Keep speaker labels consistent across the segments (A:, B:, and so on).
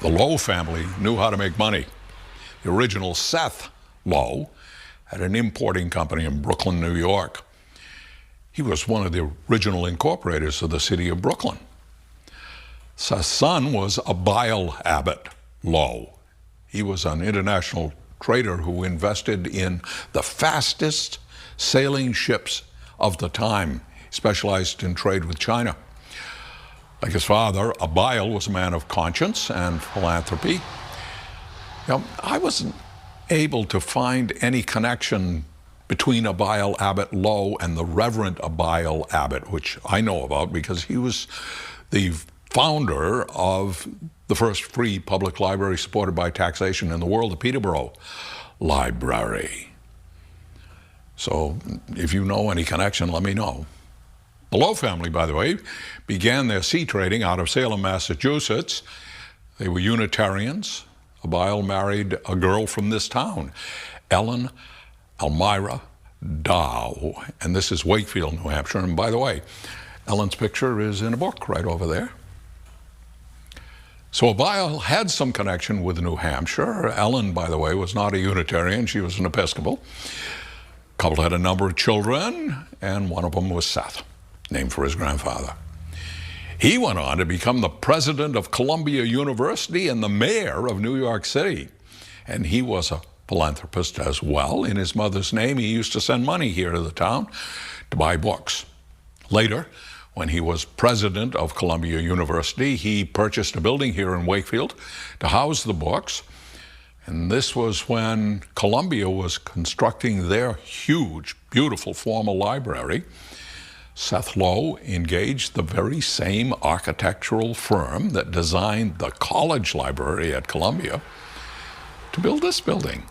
A: The Lowe family knew how to make money. The original Seth Lowe had an importing company in Brooklyn, New York. He was one of the original incorporators of the city of Brooklyn. Seth's son was Abiel Abbott Lowe. He was an international trader who invested in the fastest sailing ships of the time, specialized in trade with China. Like his father, Abiel was a man of conscience and philanthropy. Now, I wasn't able to find any connection between Abiel Abbott Lowe and the Reverend Abiel Abbott, which I know about because he was the founder of the first free public library supported by taxation in the world, the Peterborough Library. So if you know any connection, let me know. The Lowe family, by the way, began their sea trading out of Salem, Massachusetts. They were Unitarians. Abiel married a girl from this town, Ellen Elmira Dow, and this is Wakefield, New Hampshire. And by the way, Ellen's picture is in a book right over there. So Abiel had some connection with New Hampshire. Ellen, by the way, was not a Unitarian. She was an Episcopal. The couple had a number of children, and one of them was Seth, named for his grandfather. He went on to become the president of Columbia University and the mayor of New York City. And he was a philanthropist as well. In his mother's name, he used to send money here to the town to buy books. Later, when he was president of Columbia University, he purchased a building here in Wakefield to house the books. And this was when Columbia was constructing their huge, beautiful formal library. Seth Lowe engaged the very same architectural firm that designed the college library at Columbia to build this building,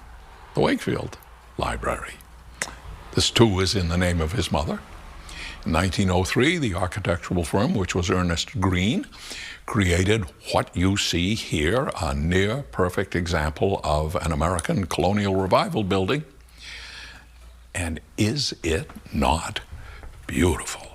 A: the Wakefield Library. This too is in the name of his mother. In 1903, the architectural firm, which was Ernest Green, created what you see here, a near perfect example of an American colonial revival building. And is it not beautiful?